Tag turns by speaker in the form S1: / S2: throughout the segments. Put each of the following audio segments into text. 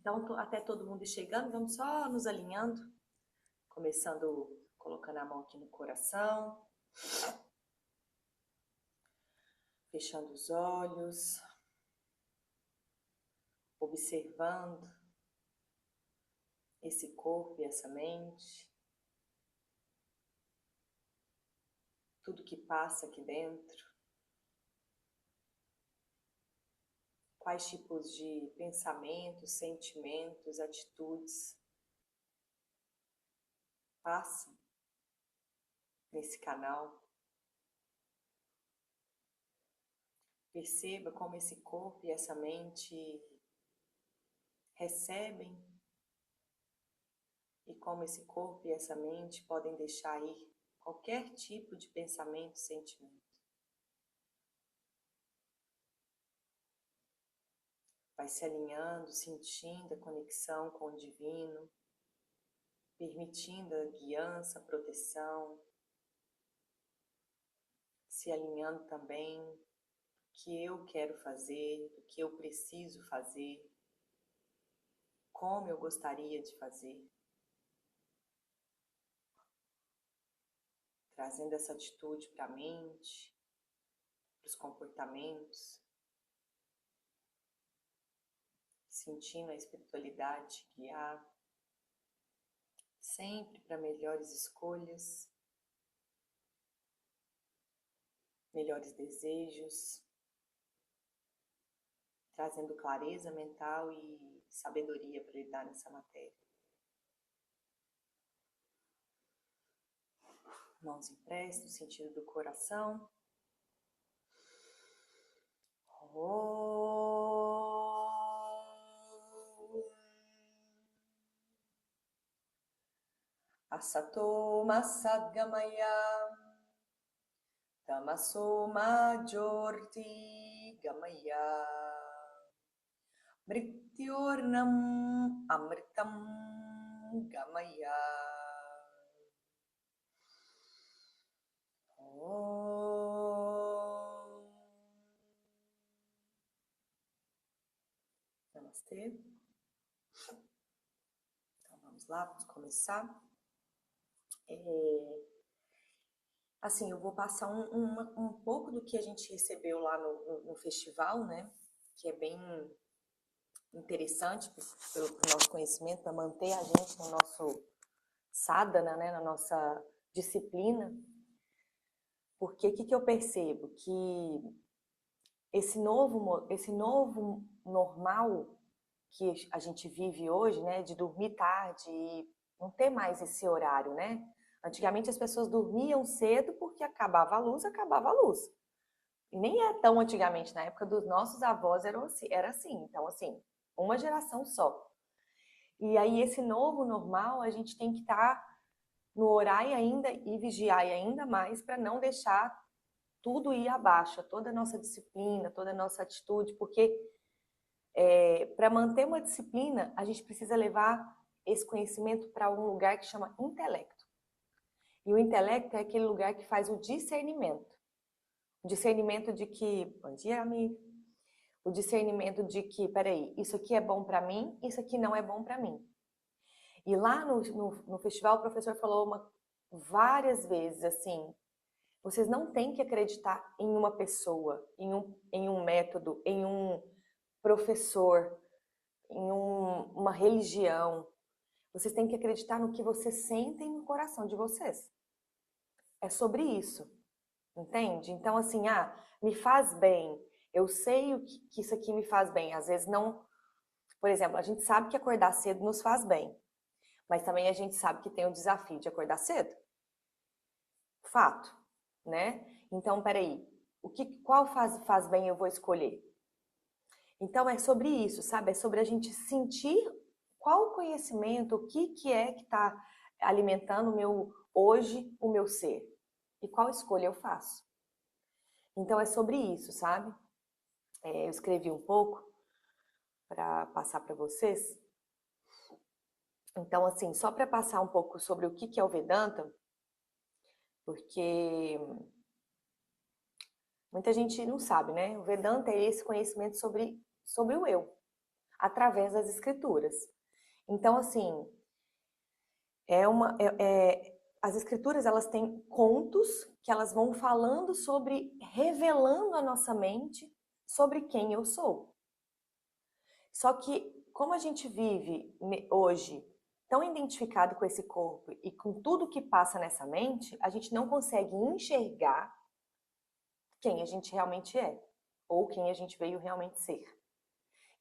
S1: Então, até todo mundo ir chegando, vamos só nos alinhando. Começando colocando a mão aqui no coração. Fechando os olhos. Observando esse corpo e essa mente. Tudo que passa aqui dentro. Quais tipos de pensamentos, sentimentos, atitudes passam nesse canal. Perceba como esse corpo e essa mente recebem e como esse corpo e essa mente podem deixar ir qualquer tipo de pensamento, sentimento. Vai se alinhando, sentindo a conexão com o divino, permitindo a guiança, a proteção, se alinhando também do que eu quero fazer, do que eu preciso fazer, como eu gostaria de fazer. Trazendo essa atitude para a mente, para os comportamentos, sentindo a espiritualidade guiar, sempre para melhores escolhas, melhores desejos, trazendo clareza mental e sabedoria para lidar nessa matéria. Mãos em prece, no sentido do coração. Asato ma sadgamaya, tamaso ma jyoti gamaya, mrityornam amritam gamaya. Namastê. Então vamos lá, vamos começar. Assim, eu vou passar um pouco do que a gente recebeu lá no festival, né? Que é bem interessante pelo nosso conhecimento, para manter a gente no nosso sadhana, né? Na nossa disciplina. Porque o que eu percebo? Que esse novo normal que a gente vive hoje, né? De dormir tarde e não ter mais esse horário, né? Antigamente as pessoas dormiam cedo porque acabava a luz, acabava a luz. E nem é tão antigamente, na época dos nossos avós era assim. Então, assim, uma geração só. E aí esse novo normal, a gente tem que estar no horário ainda e vigiar ainda mais para não deixar tudo ir abaixo, toda a nossa disciplina, toda a nossa atitude, porque para manter uma disciplina, a gente precisa levar esse conhecimento para um lugar que chama intelecto. E o intelecto é aquele lugar que faz o discernimento. O discernimento de que... Bom dia, amigo. O discernimento de que, peraí, isso aqui é bom para mim, isso aqui não é bom para mim. E lá no festival o professor falou várias vezes assim, vocês não têm que acreditar em uma pessoa, em um método, em um professor, em uma religião. Vocês têm que acreditar no que vocês sentem no coração de vocês. É sobre isso, entende? Então, assim, me faz bem. Eu sei que isso aqui me faz bem. Às vezes não... Por exemplo, a gente sabe que acordar cedo nos faz bem. Mas também a gente sabe que tem o desafio de acordar cedo. Fato, né? Então, peraí. Qual faz bem eu vou escolher? Então, é sobre isso, sabe? É sobre a gente sentir qual o conhecimento, o que é que está alimentando hoje o meu ser. E qual escolha eu faço. Então, é sobre isso, sabe? Eu escrevi um pouco para passar para vocês. Então, assim, só para passar um pouco sobre o que é o Vedanta, porque muita gente não sabe, né? O Vedanta é esse conhecimento sobre o eu. através das escrituras. Então, assim, as escrituras, elas têm contos que elas vão falando sobre, revelando a nossa mente sobre quem eu sou. Só que, como a gente vive hoje tão identificado com esse corpo e com tudo que passa nessa mente, a gente não consegue enxergar quem a gente realmente é, ou quem a gente veio realmente ser.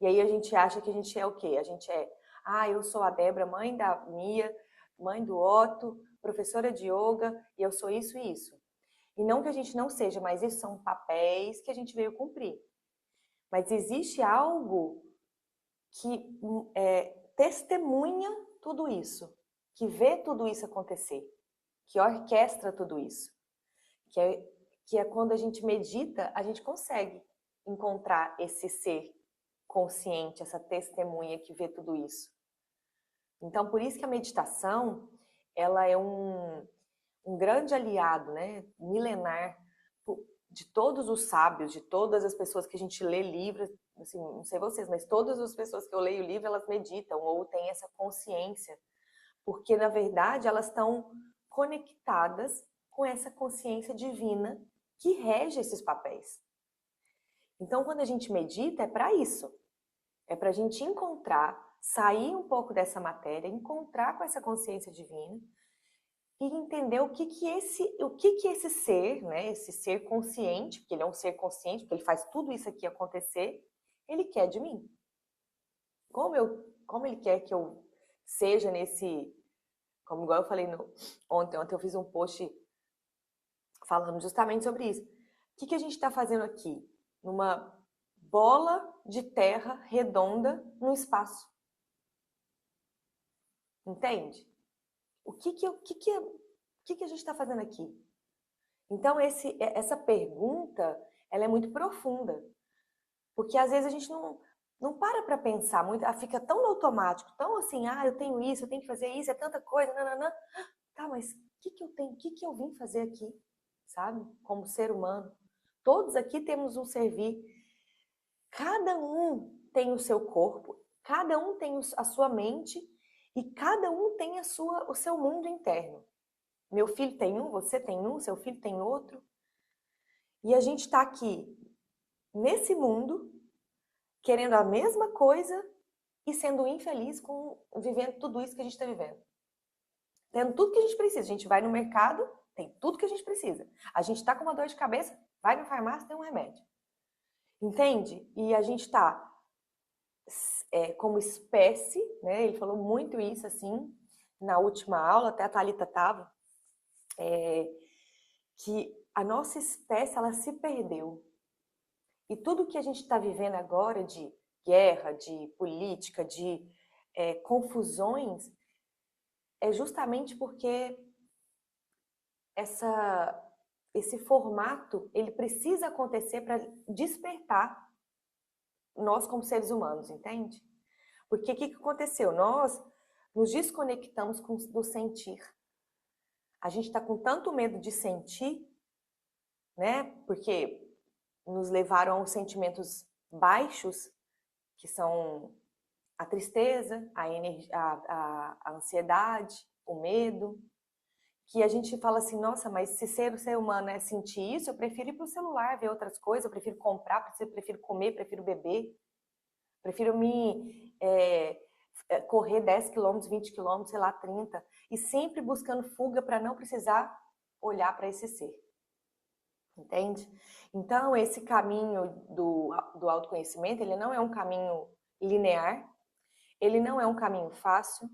S1: E aí a gente acha que a gente é o quê? A gente é, eu sou a Débora, mãe da Mia, mãe do Otto, professora de yoga, e eu sou isso e isso. E não que a gente não seja, mas isso são papéis que a gente veio cumprir. Mas existe algo que testemunha tudo isso, que vê tudo isso acontecer, que orquestra tudo isso, que é quando a gente medita, a gente consegue encontrar esse ser consciente, essa testemunha que vê tudo isso. Então, por isso que a meditação, ela é um grande aliado, né, milenar, de todos os sábios, de todas as pessoas que a gente lê livros, assim, não sei vocês, mas todas as pessoas que eu leio livro, elas meditam ou têm essa consciência, porque na verdade elas estão conectadas com essa consciência divina que rege esses papéis. Então, quando a gente medita, é para isso. É para a gente encontrar, sair um pouco dessa matéria, encontrar com essa consciência divina e entender o que esse ser, né, esse ser consciente, porque ele é um ser consciente, porque ele faz tudo isso aqui acontecer, ele quer de mim. Como ele quer que eu seja nesse, como igual eu falei ontem eu fiz um post falando justamente sobre isso. O que a gente está fazendo aqui? Numa bola de terra redonda no espaço. Entende? O que a gente está fazendo aqui? Então, essa pergunta, ela é muito profunda. Porque às vezes a gente não para pensar muito, fica tão no automático, tão assim, eu tenho isso, eu tenho que fazer isso, é tanta coisa, nananã. Tá, mas o que eu tenho, o que eu vim fazer aqui? Sabe? Como ser humano. Todos aqui temos um servir. Cada um tem o seu corpo, cada um tem a sua mente e cada um tem o seu mundo interno. Meu filho tem um, você tem um, seu filho tem outro. E a gente está aqui nesse mundo querendo a mesma coisa e sendo infeliz vivendo tudo isso que a gente está vivendo. Tendo tudo que a gente precisa. A gente vai no mercado, tem tudo que a gente precisa. A gente está com uma dor de cabeça, vai na farmácia, tem um remédio. Entende? E a gente está como espécie, né? Ele falou muito isso assim na última aula, até a Thalita estava, que a nossa espécie ela se perdeu. E tudo que a gente está vivendo agora de guerra, de política, de confusões, é justamente porque esse formato ele precisa acontecer para despertar nós como seres humanos, entende? Porque o que aconteceu? Nós nos desconectamos do sentir. A gente está com tanto medo de sentir, né? Porque nos levaram aos sentimentos baixos, que são a tristeza, a ansiedade, o medo, que a gente fala assim, nossa, mas se ser humano é sentir isso, eu prefiro ir para o celular, ver outras coisas, eu prefiro comprar, prefiro comer, prefiro beber, prefiro correr 10 quilômetros, 20 quilômetros, sei lá, 30, e sempre buscando fuga para não precisar olhar para esse ser. Entende? Então, esse caminho do autoconhecimento, ele não é um caminho linear, ele não é um caminho fácil,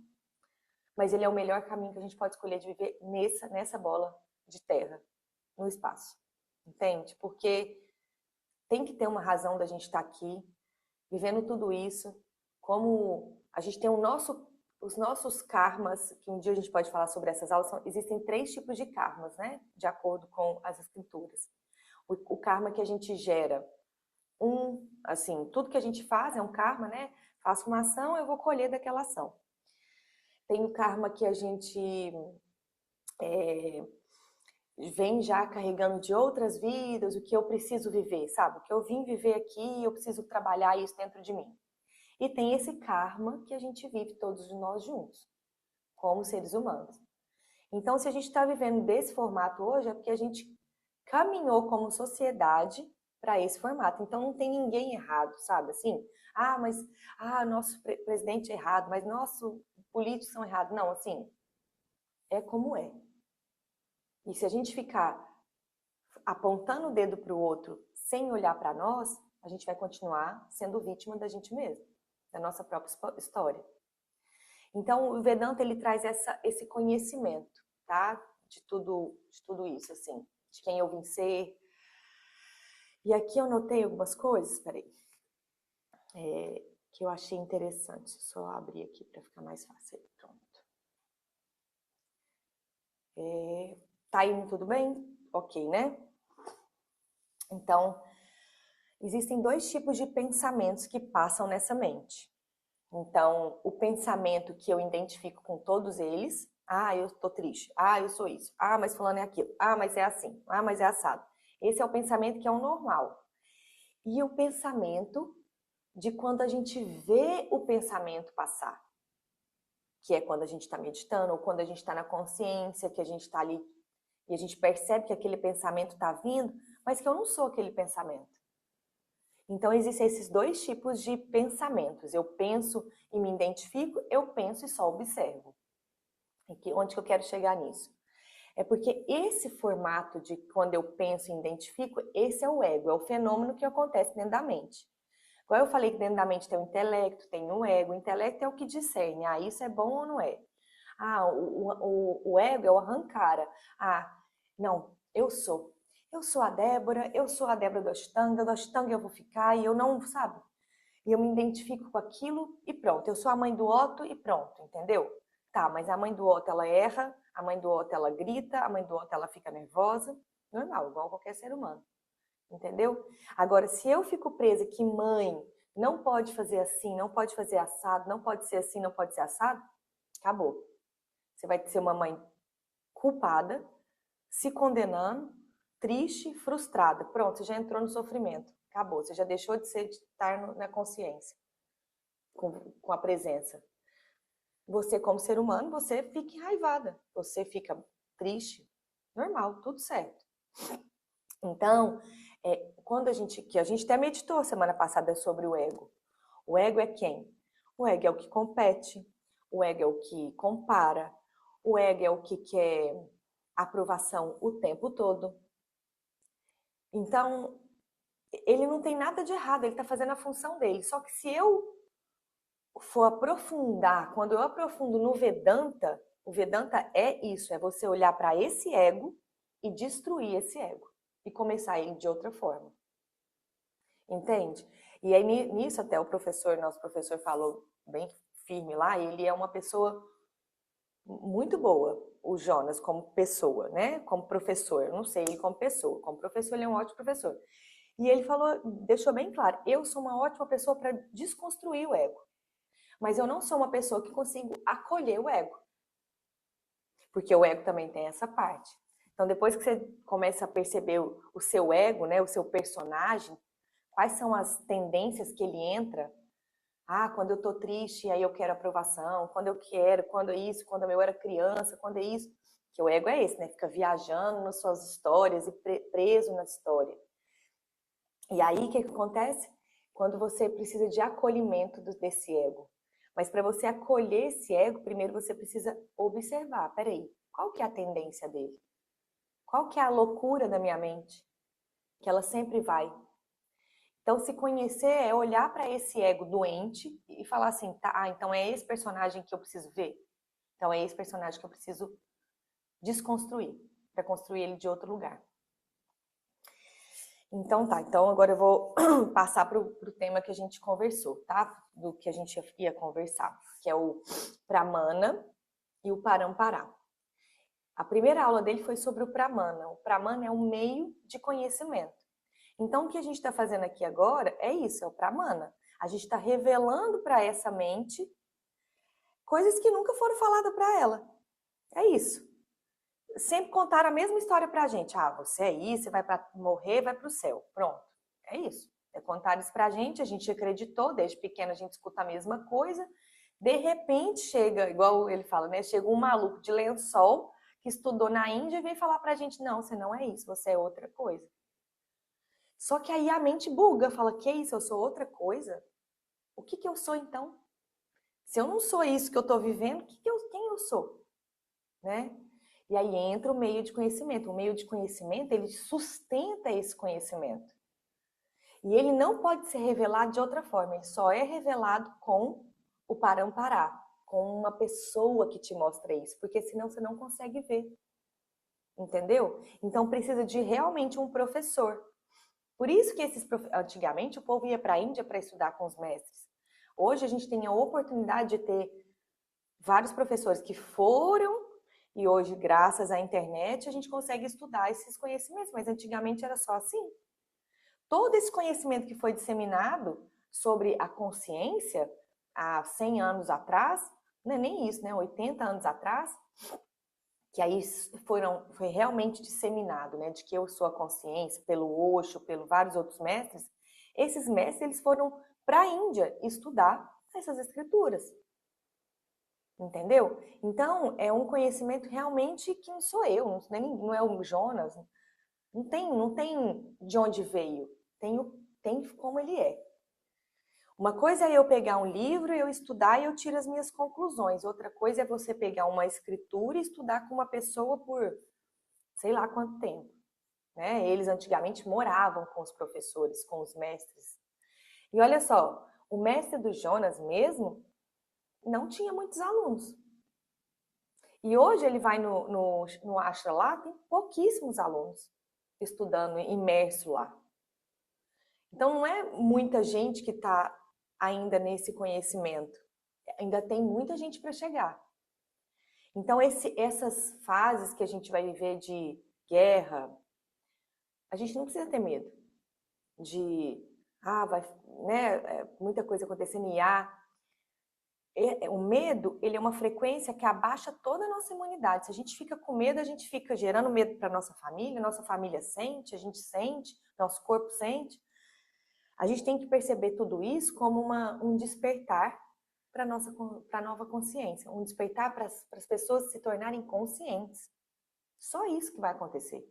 S1: mas ele é o melhor caminho que a gente pode escolher de viver nessa bola de terra, no espaço. Entende? Porque tem que ter uma razão da gente estar aqui, vivendo tudo isso, como a gente tem os nossos karmas, que um dia a gente pode falar sobre essas aulas, existem 3 tipos de karmas, né? De acordo com as escrituras. O karma que a gente gera, assim, tudo que a gente faz é um karma, né? Faço uma ação, eu vou colher daquela ação. Tem o karma que a gente vem já carregando de outras vidas, o que eu preciso viver, sabe? O que eu vim viver aqui, eu preciso trabalhar isso dentro de mim. E tem esse karma que a gente vive todos nós juntos, como seres humanos. Então, se a gente está vivendo desse formato hoje, é porque a gente caminhou como sociedade para esse formato. Então, não tem ninguém errado, sabe? Assim, mas nosso presidente é errado, mas nossos políticos são errados. Não, assim, é como é. E se a gente ficar apontando o dedo para o outro sem olhar para nós, a gente vai continuar sendo vítima da gente mesmo, da nossa própria história. Então, o Vedanta, ele traz esse conhecimento, tá? De tudo isso, assim, de quem eu vim ser. E aqui eu notei algumas coisas, peraí, que eu achei interessante. Só abrir aqui para ficar mais fácil. Pronto. Tá indo tudo bem? Ok, né? Então, existem 2 tipos de pensamentos que passam nessa mente. Então, o pensamento que eu identifico com todos eles, eu tô triste, eu sou isso, mas fulano é aquilo, mas é assim, mas é assado. Esse é o pensamento que é o normal. E o pensamento de quando a gente vê o pensamento passar, que é quando a gente está meditando, ou quando a gente está na consciência, que a gente está ali e a gente percebe que aquele pensamento está vindo, mas que eu não sou aquele pensamento. Então, existem esses 2 tipos de pensamentos. Eu penso e me identifico, eu penso e só observo. Onde que eu quero chegar nisso? É porque esse formato de quando eu penso e identifico, esse é o ego, é o fenômeno que acontece dentro da mente. Igual eu falei que dentro da mente tem o intelecto, tem o ego. O intelecto é o que discerne, isso é bom ou não é. O ego é o arrancara. Não, eu sou a Débora do Ashtanga eu vou ficar, e eu não, sabe? E eu me identifico com aquilo e pronto, eu sou a mãe do Otto e pronto, entendeu? Tá, mas a mãe do Otto, ela erra, a mãe do Otto, ela grita, a mãe do Otto, ela fica nervosa, normal, igual qualquer ser humano, entendeu? Agora, se eu fico presa que mãe não pode fazer assim, não pode fazer assado, não pode ser assim, não pode ser assado, acabou. Você vai ser uma mãe culpada, se condenando, triste, frustrada. Pronto, você já entrou no sofrimento. Acabou, você já deixou de estar na consciência, com a presença. Você, como ser humano, você fica enraivada, você fica triste, normal, tudo certo. Então, quando a gente até meditou semana passada sobre o ego. O ego é quem? O ego é o que compete, o ego é o que compara, o ego é o que quer aprovação o tempo todo. Então, ele não tem nada de errado, ele está fazendo a função dele. Só que se eu for aprofundar, quando eu aprofundo no Vedanta, o Vedanta é isso, é você olhar para esse ego e destruir esse ego e começar ele de outra forma. Entende? E aí nisso até nosso professor falou bem firme lá, ele é uma pessoa muito boa, o Jonas, como pessoa, né? Como professor, eu não sei ele como pessoa, como professor ele é um ótimo professor. E ele falou, deixou bem claro, eu sou uma ótima pessoa para desconstruir o ego, mas eu não sou uma pessoa que consigo acolher o ego, porque o ego também tem essa parte. Então, depois que você começa a perceber o seu ego, né, o seu personagem, quais são as tendências que ele entra? Quando eu tô triste, aí eu quero aprovação. Quando é isso, quando eu era criança, quando é isso. Que o ego é esse, né? Fica viajando nas suas histórias e preso na história. E aí, o que acontece? Quando você precisa de acolhimento desse ego. Mas para você acolher esse ego, primeiro você precisa observar. Peraí, qual que é a tendência dele? Qual que é a loucura da minha mente? Que ela sempre vai. Então, se conhecer é olhar para esse ego doente e falar assim, então é esse personagem que eu preciso ver. Então é esse personagem que eu preciso desconstruir, para construir ele de outro lugar. Então então agora eu vou passar para o tema que a gente conversou, tá? Do que a gente ia conversar, que é o Pramana e o Parampara. A primeira aula dele foi sobre o Pramana. O Pramana é um meio de conhecimento. Então, o que a gente está fazendo aqui agora é isso, é o Pramana. A gente está revelando para essa mente coisas que nunca foram faladas para ela. É isso. Sempre contaram a mesma história para a gente. Você é isso, você vai para morrer, vai para o céu. Pronto. É isso. Contaram isso pra gente, a gente acreditou, desde pequena a gente escuta a mesma coisa. De repente chega, igual ele fala, né? Chega um maluco de lençol que estudou na Índia e vem falar pra gente, não, você não é isso, você é outra coisa. Só que aí a mente buga, fala, que isso, eu sou outra coisa? O que eu sou então? Se eu não sou isso que eu estou vivendo, quem eu sou? Né? E aí entra o meio de conhecimento. O meio de conhecimento, ele sustenta esse conhecimento. E ele não pode ser revelado de outra forma, ele só é revelado com o parampará, com uma pessoa que te mostra isso, porque senão você não consegue ver. Entendeu? Então precisa de realmente um professor. Por isso que antigamente o povo ia para a Índia para estudar com os mestres. Hoje a gente tem a oportunidade de ter vários professores que foram e hoje, graças à internet, a gente consegue estudar esses conhecimentos, mas antigamente era só assim. Todo esse conhecimento que foi disseminado sobre a consciência há 100 anos atrás, não é nem isso, né? 80 anos atrás, que aí foi realmente disseminado, né? De que eu sou a consciência, pelo Osho, pelos vários outros mestres. Esses mestres, eles foram para a Índia estudar essas escrituras. Entendeu? Então, é um conhecimento realmente que não sou eu, não é o Jonas, não tem de onde veio, tem como ele é. Uma coisa é eu pegar um livro, eu estudar e eu tiro as minhas conclusões. Outra coisa é você pegar uma escritura e estudar com uma pessoa por sei lá quanto tempo. Né? Eles antigamente moravam com os professores, com os mestres. E olha só, o mestre do Jonas mesmo não tinha muitos alunos. E hoje ele vai no Ashra lá, tem pouquíssimos alunos estudando, imerso lá. Então não é muita gente que está ainda nesse conhecimento. Ainda tem muita gente para chegar. Então essas fases que a gente vai viver de guerra, a gente não precisa ter medo de vai, né, muita coisa acontecendo em IA. O medo, ele é uma frequência que abaixa toda a nossa imunidade. Se a gente fica com medo, a gente fica gerando medo para nossa família sente, a gente sente, nosso corpo sente. A gente tem que perceber tudo isso como um despertar para a nova consciência, um despertar para as pessoas se tornarem conscientes. Só isso que vai acontecer.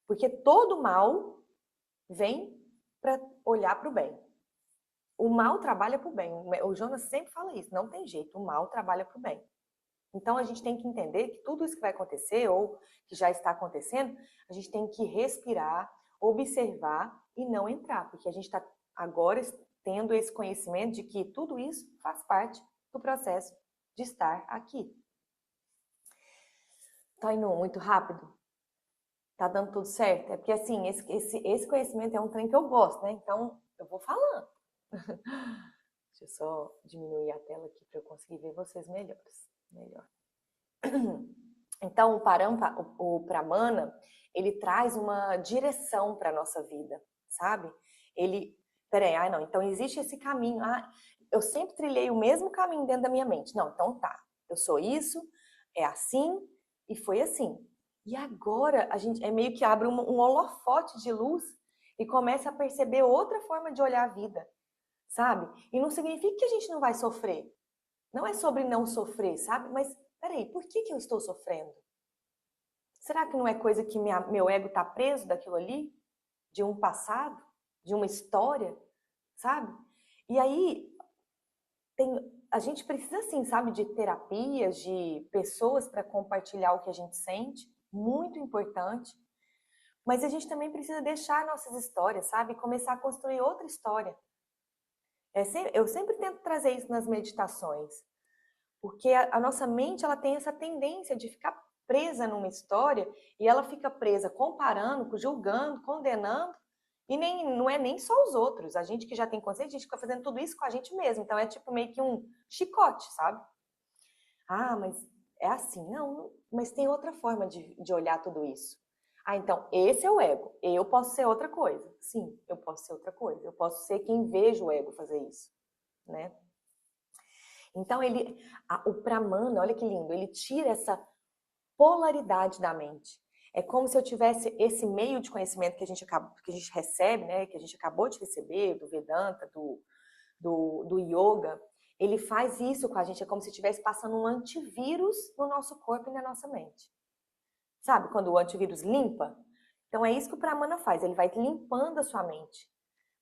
S1: Porque todo mal vem para olhar para o bem. O mal trabalha para o bem. O Jonas sempre fala isso, não tem jeito, o mal trabalha para o bem. Então a gente tem que entender que tudo isso que vai acontecer, ou que já está acontecendo, a gente tem que respirar, observar e não entrar, porque a gente está agora tendo esse conhecimento de que tudo isso faz parte do processo de estar aqui. Tá indo muito rápido? Tá dando tudo certo? É porque assim, esse conhecimento é um trem que eu gosto, né? Então eu vou falando. Deixa eu só diminuir a tela aqui para eu conseguir ver vocês melhor. Então, o Pramana, ele traz uma direção para a nossa vida, sabe? Peraí, não, então existe esse caminho. Eu sempre trilhei o mesmo caminho dentro da minha mente. Não, então tá, eu sou isso, é assim, e foi assim. E agora a gente meio que abre um holofote de luz e começa a perceber outra forma de olhar a vida, sabe? E não significa que a gente não vai sofrer. Não é sobre não sofrer, sabe? Mas, peraí, por que eu estou sofrendo? Será que não é coisa que meu ego está preso daquilo ali? De um passado? De uma história? Sabe? E aí, a gente precisa, assim, sabe, de terapias, de pessoas para compartilhar o que a gente sente. Muito importante. Mas a gente também precisa deixar nossas histórias, sabe? Começar a construir outra história. Eu sempre tento trazer isso nas meditações. Porque a nossa mente, ela tem essa tendência de ficar presa numa história e ela fica presa comparando, julgando, condenando, e não é nem só os outros. A gente que já tem consciência, a gente fica fazendo tudo isso com a gente mesmo. Então é tipo meio que um chicote, sabe? Mas é assim. Não, mas tem outra forma de olhar tudo isso. Então esse é o ego. Eu posso ser outra coisa. Sim, eu posso ser outra coisa. Eu posso ser quem veja o ego fazer isso, né? Então o Pramana, olha que lindo, ele tira essa polaridade da mente. É como se eu tivesse esse meio de conhecimento que a gente recebe, né? Que a gente acabou de receber, do Vedanta, do yoga. Ele faz isso com a gente, é como se estivesse passando um antivírus no nosso corpo e na nossa mente. Sabe, quando o antivírus limpa? Então é isso que o Pramana faz, ele vai limpando a sua mente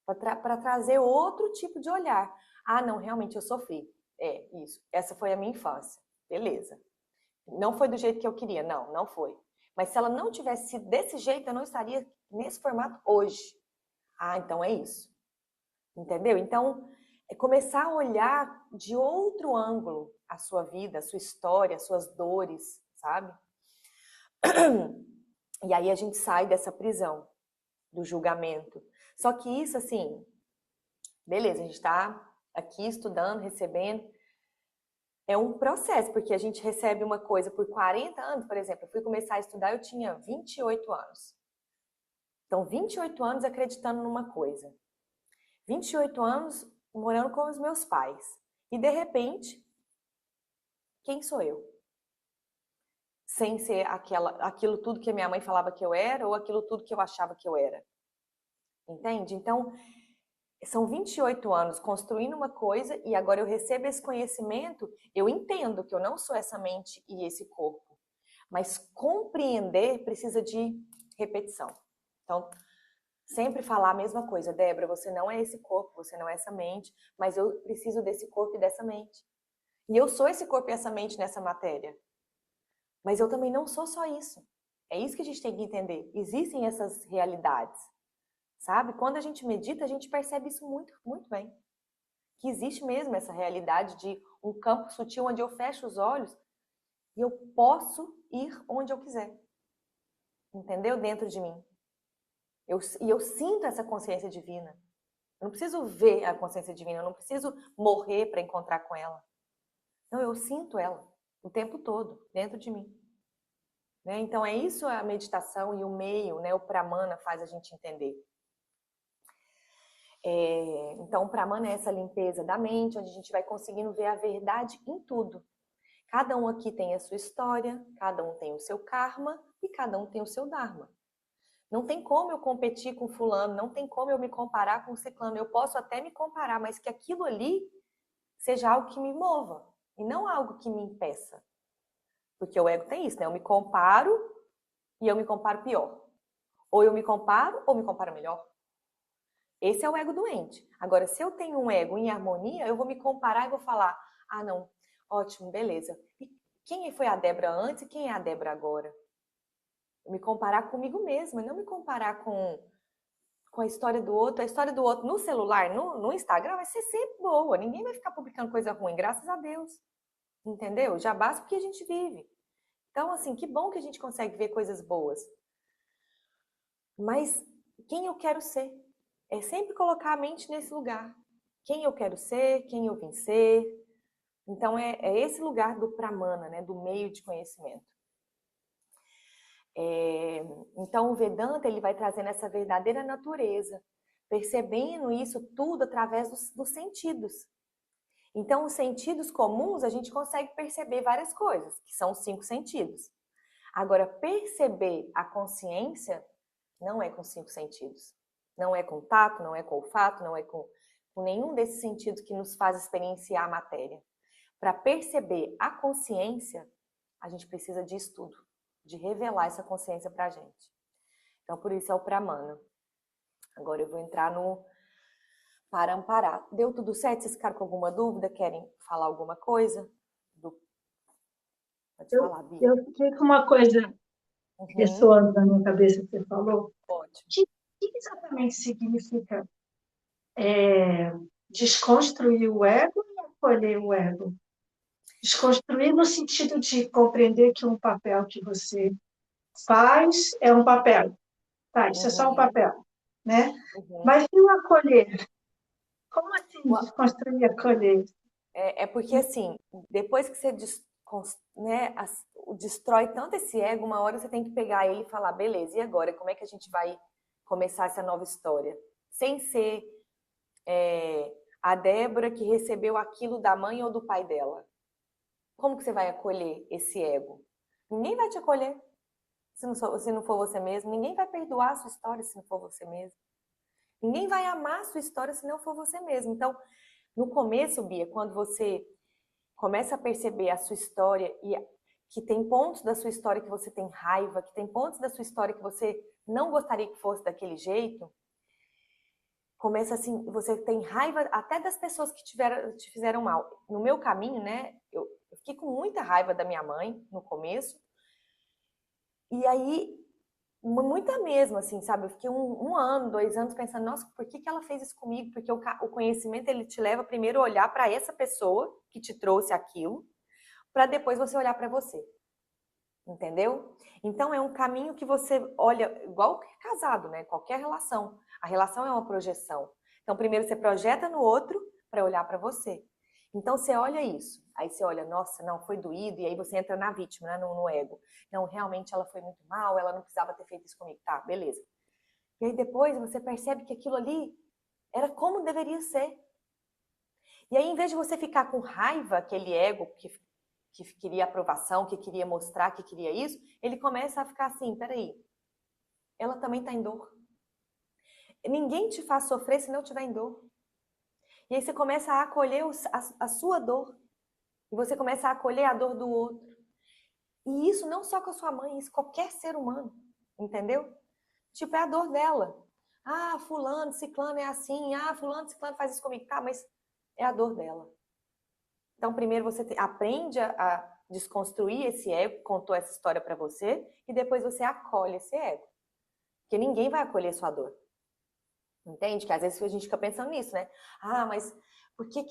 S1: para trazer outro tipo de olhar. Ah, não, realmente eu sofri. É, isso. Essa foi a minha infância. Beleza. Não foi do jeito que eu queria. Não, não foi. Mas se ela não tivesse sido desse jeito, eu não estaria nesse formato hoje. Ah, então é isso. Entendeu? Então, é começar a olhar de outro ângulo a sua vida, a sua história, as suas dores, sabe? E aí a gente sai dessa prisão do julgamento. Só que isso, assim, beleza, a gente está aqui estudando, recebendo. É um processo, porque a gente recebe uma coisa por 40 anos, por exemplo. Eu fui começar a estudar, eu tinha 28 anos. Então, 28 anos acreditando numa coisa. 28 anos morando com os meus pais. E, de repente, quem sou eu? Sem ser aquilo tudo que a minha mãe falava que eu era ou aquilo tudo que eu achava que eu era. Entende? Então, são 28 anos construindo uma coisa e agora eu recebo esse conhecimento, eu entendo que eu não sou essa mente e esse corpo. Mas compreender precisa de repetição. Então, sempre falar a mesma coisa. Débora, você não é esse corpo, você não é essa mente, mas eu preciso desse corpo e dessa mente. E eu sou esse corpo e essa mente nessa matéria. Mas eu também não sou só isso. É isso que a gente tem que entender. Existem essas realidades. Sabe? Quando a gente medita, a gente percebe isso muito, muito bem. Que existe mesmo essa realidade de um campo sutil onde eu fecho os olhos e eu posso ir onde eu quiser. Entendeu? Dentro de mim. E eu sinto essa consciência divina. Eu não preciso ver a consciência divina, eu não preciso morrer para encontrar com ela. Não, eu sinto ela o tempo todo, dentro de mim. Né? Então é isso a meditação e o meio, né? O Pramana faz a gente entender. Então, o Pramana é essa limpeza da mente, onde a gente vai conseguindo ver a verdade em tudo. Cada um aqui tem a sua história, cada um tem o seu karma e cada um tem o seu dharma. Não tem como eu competir com fulano, não tem como eu me comparar com ciclano. Eu posso até me comparar, mas que aquilo ali seja algo que me mova e não algo que me impeça. Porque o ego tem isso, né? Eu me comparo e eu me comparo pior. Ou eu me comparo ou me comparo melhor. Esse é o ego doente. Agora, se eu tenho um ego em harmonia, eu vou me comparar e vou falar, ah, não, ótimo, beleza. E quem foi a Débora antes e quem é a Débora agora? Eu me comparar comigo mesma, não me comparar com a história do outro. A história do outro no celular, no Instagram, vai ser sempre boa. Ninguém vai ficar publicando coisa ruim, graças a Deus. Entendeu? Já basta porque a gente vive. Então, assim, que bom que a gente consegue ver coisas boas. Mas quem eu quero ser? É sempre colocar a mente nesse lugar. Quem eu quero ser, quem eu vim ser. Então, é esse lugar do Pramana, né? Do meio de conhecimento. Então, o Vedanta ele vai trazendo essa verdadeira natureza, percebendo isso tudo através dos sentidos. Então, os sentidos comuns, a gente consegue perceber várias coisas, que são os 5 sentidos. Agora, perceber a consciência não é com 5 sentidos. Não é com tato, não é com olfato, não é com nenhum desses sentidos que nos faz experienciar a matéria. Para perceber a consciência, a gente precisa de estudo, de revelar essa consciência para a gente. Então, por isso é o Pramana. Agora eu vou entrar no Parampara. Deu tudo certo? Vocês ficaram com alguma dúvida? Querem falar alguma coisa? Pode falar, Bia.
S2: Eu fiquei com uma coisa ressoando na minha cabeça que você falou.
S1: Ótimo.
S2: O que exatamente significa desconstruir o ego e acolher o ego? Desconstruir no sentido de compreender que um papel que você faz é um papel. Tá, isso é só um papel, né? Mas e o acolher? Como assim desconstruir e acolher?
S1: Porque, assim, depois que você destrói tanto esse ego, uma hora você tem que pegar ele e falar, beleza, e agora? Como é que a gente vai começar essa nova história? Sem ser a Débora que recebeu aquilo da mãe ou do pai dela. Como que você vai acolher esse ego? Ninguém vai te acolher. se não for você mesmo. Ninguém vai perdoar a sua história se não for você mesmo. Ninguém vai amar a sua história se não for você mesmo. Então, no começo, Bia, quando você começa a perceber a sua história e que tem pontos da sua história que você tem raiva, que tem pontos da sua história que você não gostaria que fosse daquele jeito, começa assim, você tem raiva até das pessoas que te fizeram mal. No meu caminho, né, eu fiquei com muita raiva da minha mãe no começo, e aí, muita mesmo, assim, sabe? Eu fiquei um ano, 2 anos pensando, nossa, por que ela fez isso comigo? Porque o conhecimento, ele te leva primeiro a olhar para essa pessoa que te trouxe aquilo, para depois você olhar para você. Entendeu? Então é um caminho que você olha, igual casado, né? Qualquer relação. A relação é uma projeção. Então, primeiro você projeta no outro para olhar para você. Então, você olha isso. Aí você olha, nossa, não, foi doído. E aí você entra na vítima, né? no ego. Não, realmente ela foi muito mal, ela não precisava ter feito isso comigo. Tá, beleza. E aí depois você percebe que aquilo ali era como deveria ser. E aí, em vez de você ficar com raiva, aquele ego que queria aprovação, que queria mostrar, que queria isso, ele começa a ficar assim, peraí, ela também está em dor. Ninguém te faz sofrer se não tiver em dor. E aí você começa a acolher a sua dor. E você começa a acolher a dor do outro. E isso não só com a sua mãe, isso com qualquer ser humano. Entendeu? Tipo, é a dor dela. Ah, fulano, ciclano é assim. Ah, fulano, ciclano faz isso comigo. Tá, mas é a dor dela. Então, primeiro você aprende a desconstruir esse ego, contou essa história para você, e depois você acolhe esse ego. Porque ninguém vai acolher sua dor. Entende? Que às vezes a gente fica pensando nisso, né? Ah, mas por que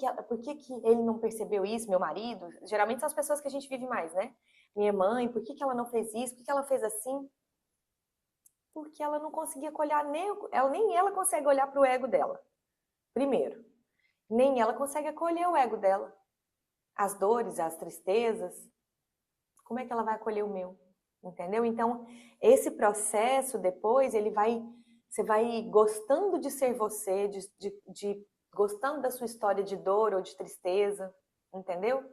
S1: ele não percebeu isso, meu marido? Geralmente são as pessoas que a gente vive mais, né? Minha mãe, por que ela não fez isso? Por que ela fez assim? Porque ela não conseguia olhar, nem ela consegue olhar para o ego dela. Primeiro. Nem ela consegue acolher o ego dela. As dores, as tristezas. Como é que ela vai acolher o meu? Entendeu? Então, esse processo depois, você vai gostando de ser você, gostando da sua história de dor ou de tristeza, entendeu?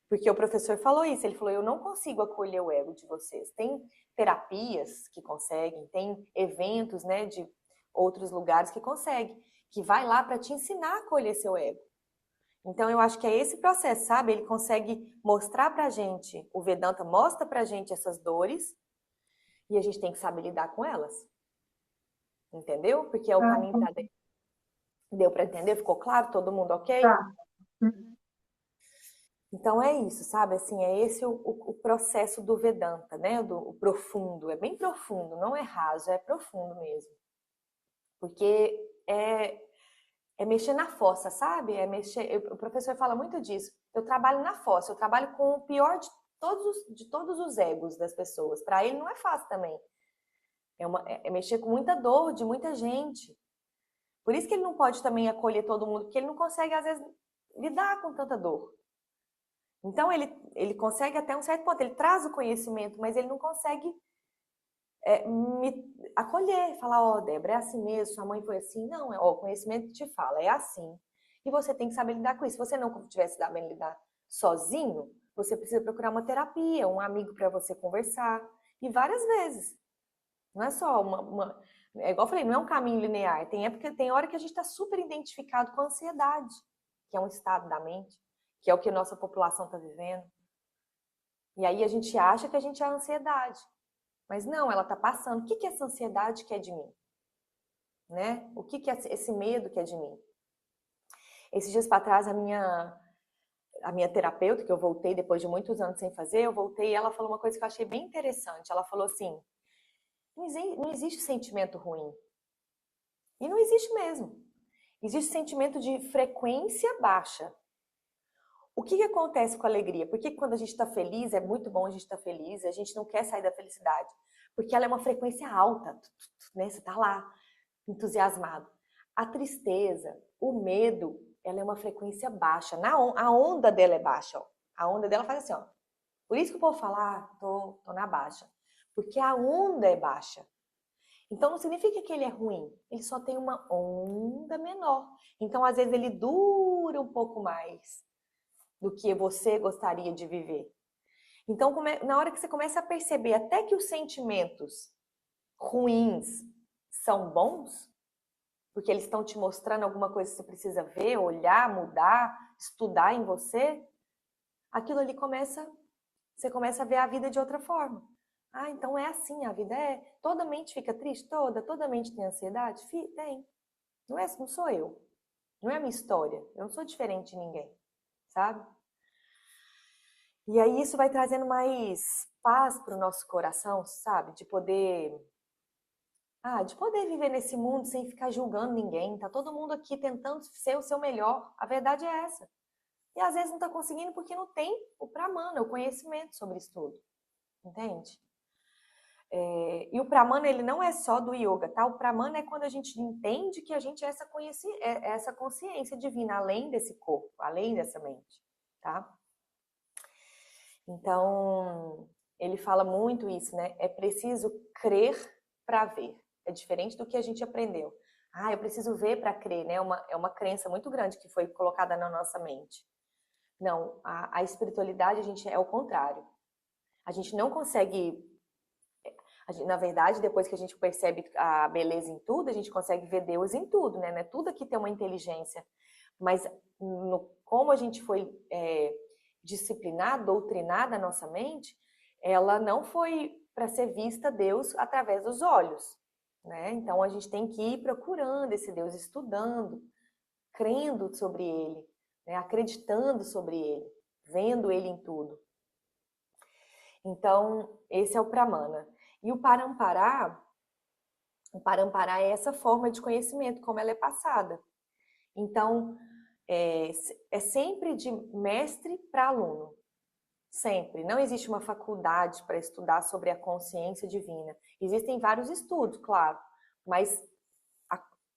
S1: Porque o professor falou isso, ele falou, eu não consigo acolher o ego de vocês. Tem terapias que conseguem, tem eventos, né, de outros lugares que conseguem, que vai lá para te ensinar a acolher seu ego. Então, eu acho que é esse processo, sabe? Ele consegue mostrar pra gente, o Vedanta mostra pra gente essas dores e a gente tem que saber lidar com elas. Entendeu? Porque é o caminho para dentro. Deu para entender? Ficou claro? Todo mundo ok?
S2: Tá.
S1: Então é isso, sabe? Assim, é esse o processo do Vedanta, né? O profundo. É bem profundo, não é raso, é profundo mesmo. Porque é mexer na fossa, sabe? O professor fala muito disso. Eu trabalho na fossa, eu trabalho com o pior de todos os egos das pessoas. Para ele não é fácil também. É mexer com muita dor de muita gente. Por isso que ele não pode também acolher todo mundo, porque ele não consegue, às vezes, lidar com tanta dor. Então, ele consegue até um certo ponto, ele traz o conhecimento, mas ele não consegue me acolher, falar, ó, Débora, é assim mesmo, sua mãe foi assim. Não, o conhecimento te fala, é assim. E você tem que saber lidar com isso. Se você não tivesse sabendo lidar sozinho, você precisa procurar uma terapia, um amigo para você conversar. E várias vezes. Não é só é igual eu falei, não é um caminho linear. Tem hora que a gente está super identificado com a ansiedade, que é um estado da mente, que é o que a nossa população está vivendo. E aí a gente acha que a gente é a ansiedade. Mas não, ela está passando. O que essa ansiedade quer de mim? Né? O que esse medo quer de mim? Esses dias para trás, a minha terapeuta, que eu voltei depois de muitos anos sem fazer, eu voltei e ela falou uma coisa que eu achei bem interessante. Ela falou assim, não existe sentimento ruim. E não existe mesmo. Existe sentimento de frequência baixa. O que acontece com a alegria? Porque quando a gente está feliz, é muito bom a gente estar feliz, a gente não quer sair da felicidade. Porque ela é uma frequência alta, né? Você está lá, entusiasmado. A tristeza, o medo, ela é uma frequência baixa. A onda dela é baixa. Ó. A onda dela faz assim, ó. Por isso que o povo fala, tô na baixa. Porque a onda é baixa. Então não significa que ele é ruim, ele só tem uma onda menor. Então às vezes ele dura um pouco mais do que você gostaria de viver. Então, na hora que você começa a perceber até que os sentimentos ruins são bons, porque eles estão te mostrando alguma coisa que você precisa ver, olhar, mudar, estudar em você, aquilo ali você começa a ver a vida de outra forma. Ah, então é assim, a vida é. Toda mente fica triste? Toda mente tem ansiedade? Tem. Não sou eu. Não é a minha história. Eu não sou diferente de ninguém, sabe? E aí isso vai trazendo mais paz para o nosso coração, sabe? De poder viver nesse mundo sem ficar julgando ninguém. Tá todo mundo aqui tentando ser o seu melhor. A verdade é essa. E às vezes não tá conseguindo porque não tem o Pramana, o conhecimento sobre isso tudo. Entende? E o Pramana, ele não é só do yoga, tá? O Pramana é quando a gente entende que a gente é essa consciência divina, além desse corpo, além dessa mente, tá? Então, ele fala muito isso, né? É preciso crer para ver. É diferente do que a gente aprendeu. Eu preciso ver para crer, né? É uma crença muito grande que foi colocada na nossa mente. Não, a espiritualidade, é o contrário. A gente não consegue... na verdade, depois que a gente percebe a beleza em tudo, a gente consegue ver Deus em tudo, né? Tudo aqui tem uma inteligência. Mas como a gente foi disciplinada, doutrinada a nossa mente, ela não foi para ser vista Deus através dos olhos, né? Então a gente tem que ir procurando esse Deus, estudando, crendo sobre ele, né? Acreditando sobre ele, vendo ele em tudo. Então, esse é o Pramana. E o Parampara é essa forma de conhecimento, como ela é passada. Então, é sempre de mestre para aluno. Sempre. Não existe uma faculdade para estudar sobre a consciência divina. Existem vários estudos, claro, mas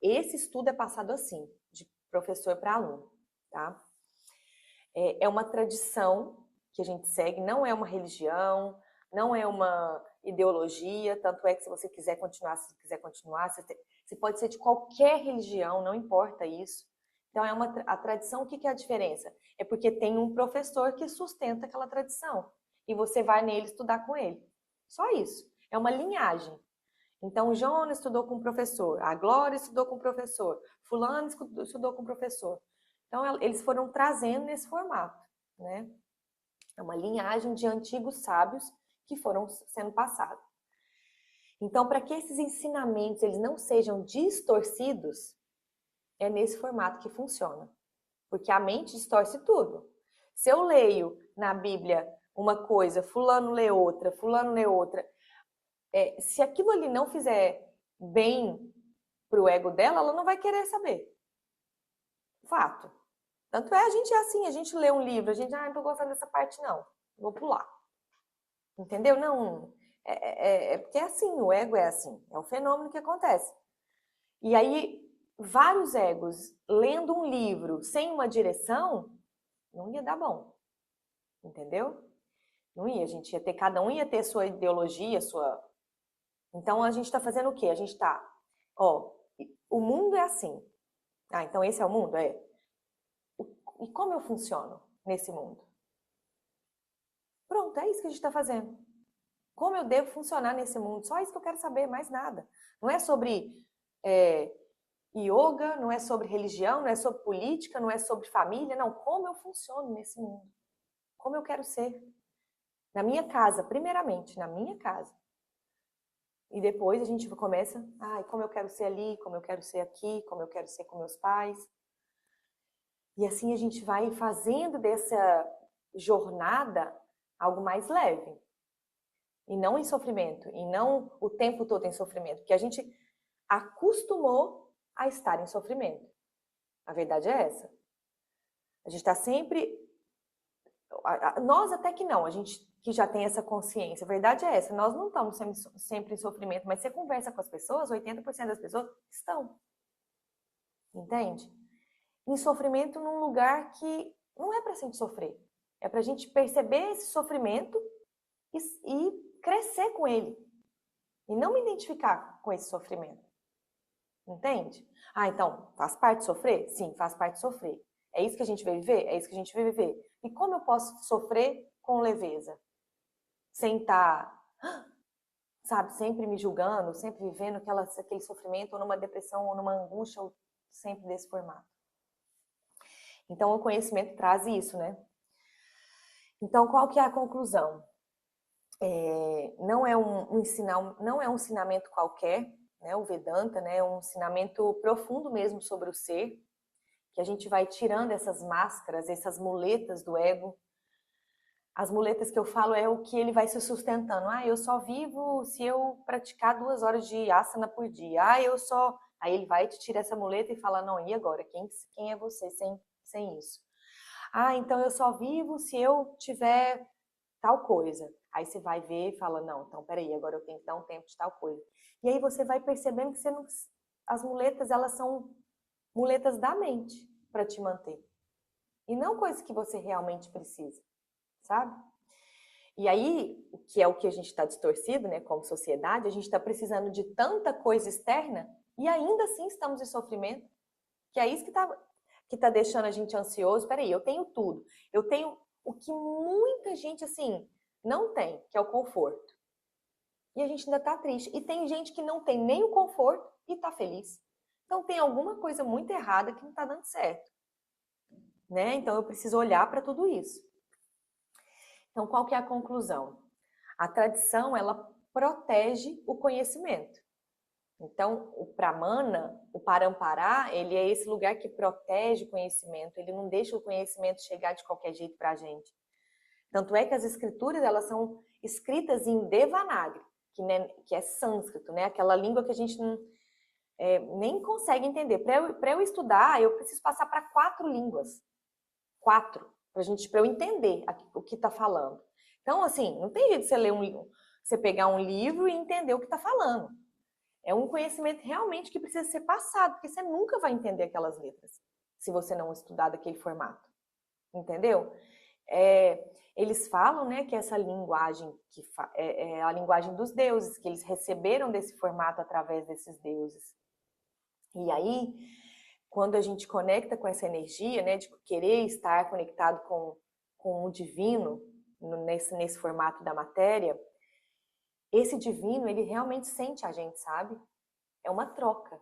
S1: esse estudo é passado assim, de professor para aluno, tá? É uma tradição que a gente segue, não é uma religião, não é uma ideologia, tanto é que se você quiser continuar, você pode ser de qualquer religião, não importa isso. Então, a tradição, o que é a diferença? É porque tem um professor que sustenta aquela tradição. E você vai nele estudar com ele. Só isso. É uma linhagem. Então, o Jonas estudou com o professor, a Glória estudou com o professor, fulano estudou com o professor. Então, eles foram trazendo nesse formato, né? É uma linhagem de antigos sábios que foram sendo passados. Então, para que esses ensinamentos eles não sejam distorcidos, é nesse formato que funciona. Porque a mente distorce tudo. Se eu leio na Bíblia uma coisa, fulano lê outra, se aquilo ali não fizer bem pro ego dela, ela não vai querer saber. Fato. Tanto é, a gente é assim, a gente lê um livro, a gente, não tô gostando dessa parte não, vou pular. Entendeu? Não, porque é assim, o ego é assim, é um fenômeno que acontece. E aí, vários egos lendo um livro sem uma direção, não ia dar bom. Entendeu? Não ia, cada um ia ter sua ideologia, sua... Então, a gente está fazendo o quê? A gente está, o mundo é assim. Então esse é o mundo? E como eu funciono nesse mundo? Pronto, é isso que a gente está fazendo. Como eu devo funcionar nesse mundo? Só isso que eu quero saber, mais nada. Não é sobre yoga, não é sobre religião, não é sobre política, não é sobre família, não. Como eu funciono nesse mundo? Como eu quero ser? Na minha casa, primeiramente, na minha casa. E depois a gente começa, como eu quero ser ali, como eu quero ser aqui, como eu quero ser com meus pais. E assim a gente vai fazendo dessa jornada algo mais leve. E não em sofrimento, e não o tempo todo em sofrimento, porque a gente acostumou a estar em sofrimento. A verdade é essa. A gente está sempre... Nós até que não, a gente que já tem essa consciência. A verdade é essa, nós não estamos sempre em sofrimento, mas você conversa com as pessoas, 80% das pessoas estão. Entende? Em sofrimento num lugar que não é para a gente sofrer. É para a gente perceber esse sofrimento e crescer com ele. E não me identificar com esse sofrimento. Entende? Então, faz parte de sofrer? Sim, faz parte de sofrer. É isso que a gente vai viver? É isso que a gente vai viver. E como eu posso sofrer com leveza? sem estar, sabe, sempre me julgando, sempre vivendo aquele sofrimento, ou numa depressão, ou numa angústia, ou sempre desse formato. Então, o conhecimento traz isso, né? Então, qual que é a conclusão? Não é um ensinamento qualquer, né? O Vedanta, né? É um ensinamento profundo mesmo sobre o ser, que a gente vai tirando essas máscaras, essas muletas do ego. As muletas que eu falo é o que ele vai se sustentando. Eu só vivo se eu praticar 2 horas de asana por dia. Aí ele vai te tirar essa muleta e fala, não, e agora? Quem é você sem isso? Então eu só vivo se eu tiver tal coisa. Aí você vai ver e fala, não, então peraí, agora eu tenho que dar um tempo de tal coisa. E aí você vai percebendo que as muletas, elas são muletas da mente para te manter. E não coisas que você realmente precisa, sabe? E aí, o que a gente está distorcido, né, como sociedade, a gente está precisando de tanta coisa externa e ainda assim estamos em sofrimento, que é isso que tá deixando a gente ansioso. Peraí, eu tenho tudo. Eu tenho o que muita gente, assim, não tem, que é o conforto. E a gente ainda tá triste. E tem gente que não tem nem o conforto e tá feliz. Então tem alguma coisa muito errada que não tá dando certo, né? Então eu preciso olhar para tudo isso. Então qual que é a conclusão? A tradição, ela protege o conhecimento. Então, o Pramana, o Parampara, ele é esse lugar que protege o conhecimento, ele não deixa o conhecimento chegar de qualquer jeito para a gente. Tanto é que as escrituras, elas são escritas em Devanagari, que é sânscrito, né? Aquela língua que a gente nem consegue entender. Para eu estudar, eu preciso passar para 4 línguas. 4, para eu entender o que está falando. Então, assim, não tem jeito de você ler você pegar um livro e entender o que está falando. É um conhecimento realmente que precisa ser passado, porque você nunca vai entender aquelas letras, se você não estudar daquele formato. Entendeu? Eles falam, né, que essa linguagem é a linguagem dos deuses, que eles receberam desse formato através desses deuses. E aí, quando a gente conecta com essa energia, né, de querer estar conectado com o divino, nesse formato da matéria, esse divino, ele realmente sente a gente, sabe? É uma troca.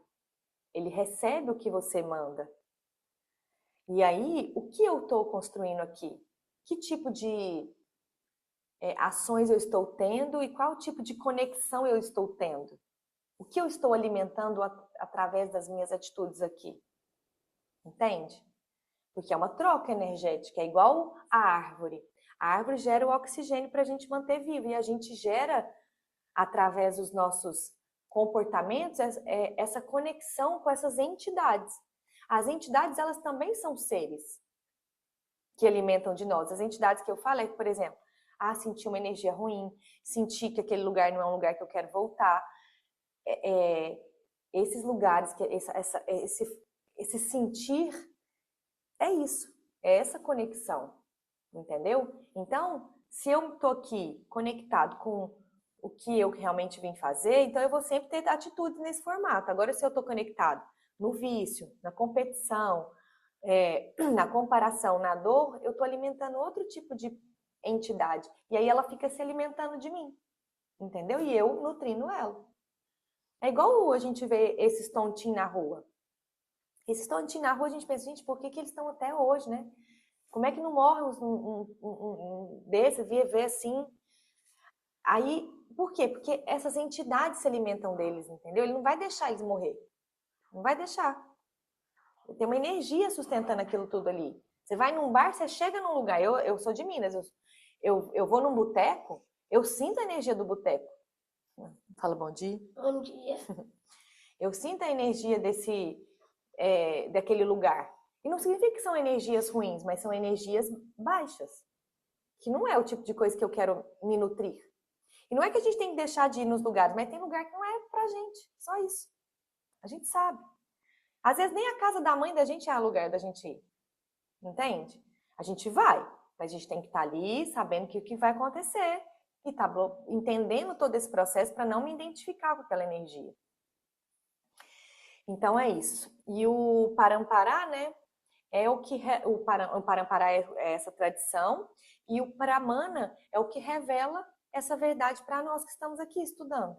S1: Ele recebe o que você manda. E aí, o que eu estou construindo aqui? Que tipo de ações eu estou tendo e qual tipo de conexão eu estou tendo? O que eu estou alimentando através das minhas atitudes aqui? Entende? Porque é uma troca energética, é igual a árvore. A árvore gera o oxigênio para a gente manter vivo e a gente gera, através dos nossos comportamentos, essa conexão com essas entidades. As entidades, elas também são seres que alimentam de nós. As entidades que eu falo por exemplo, sentir uma energia ruim, sentir que aquele lugar não é um lugar que eu quero voltar. Esses lugares, esse sentir, é isso, é essa conexão, entendeu? Então, se eu estou aqui conectado com o que eu realmente vim fazer, então eu vou sempre ter atitudes nesse formato. Agora, se eu estou conectado no vício, na competição, na comparação, na dor, eu estou alimentando outro tipo de entidade. E aí ela fica se alimentando de mim, entendeu? E eu nutrindo ela. É igual a gente vê esses tontinhos na rua. Esses tontinhos na rua, a gente pensa, gente, por que eles estão até hoje, né? Como é que não morre um desses, ver assim? Aí, por quê? Porque essas entidades se alimentam deles, entendeu? Ele não vai deixar eles morrer. Não vai deixar. Tem uma energia sustentando aquilo tudo ali. Você vai num bar, você chega num lugar. Eu sou de Minas, eu vou num boteco, eu sinto a energia do boteco. Fala bom dia.
S3: Bom dia.
S1: Eu sinto a energia daquele lugar. E não significa que são energias ruins, mas são energias baixas. Que não é o tipo de coisa que eu quero me nutrir. E não é que a gente tem que deixar de ir nos lugares, mas tem lugar que não é pra gente. Só isso. A gente sabe. Às vezes nem a casa da mãe da gente é o lugar da gente ir. Entende? A gente vai, mas a gente tem que estar ali sabendo o que vai acontecer. E tá entendendo todo esse processo para não me identificar com aquela energia. Então é isso. E o Parampara, né? O Parampara é essa tradição. E o Pramana é o que revela essa verdade para nós que estamos aqui estudando.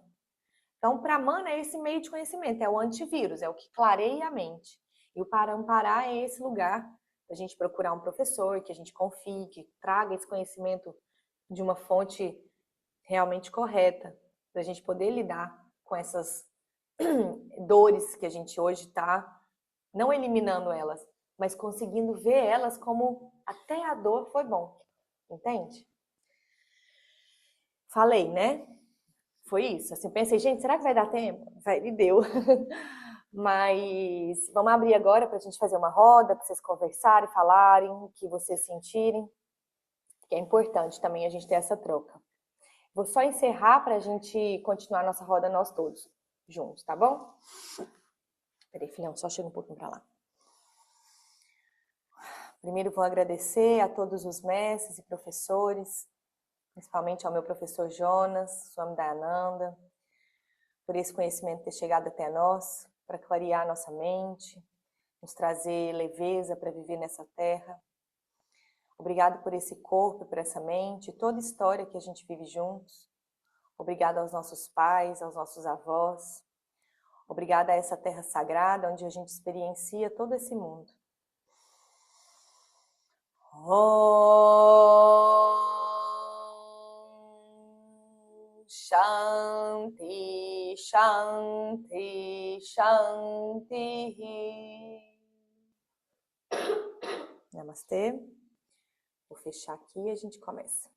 S1: Então, para Mana é esse meio de conhecimento, é o antivírus, é o que clareia a mente. E o Parampara é esse lugar para a gente procurar um professor que a gente confie, que traga esse conhecimento de uma fonte realmente correta, para a gente poder lidar com essas dores que a gente hoje está, não eliminando elas, mas conseguindo ver elas como até a dor foi bom, entende? Falei, né? Foi isso. Assim, pensei, gente, será que vai dar tempo? Vai, e deu. Mas vamos abrir agora para a gente fazer uma roda, para vocês conversarem, falarem, o que vocês sentirem, que é importante também a gente ter essa troca. Vou só encerrar para a gente continuar a nossa roda nós todos juntos, tá bom? Peraí, filhão, só chega um pouquinho para lá. Primeiro vou agradecer a todos os mestres e professores, principalmente ao meu professor Jonas, Swami Dayananda, por esse conhecimento ter chegado até nós, para clarear nossa mente, nos trazer leveza para viver nessa terra. Obrigado por esse corpo, por essa mente, toda a história que a gente vive juntos. Obrigado aos nossos pais, aos nossos avós. Obrigada a essa terra sagrada, onde a gente experiencia todo esse mundo. Shanti, Shanti, Shanti. Namastê. Vou fechar aqui e a gente começa.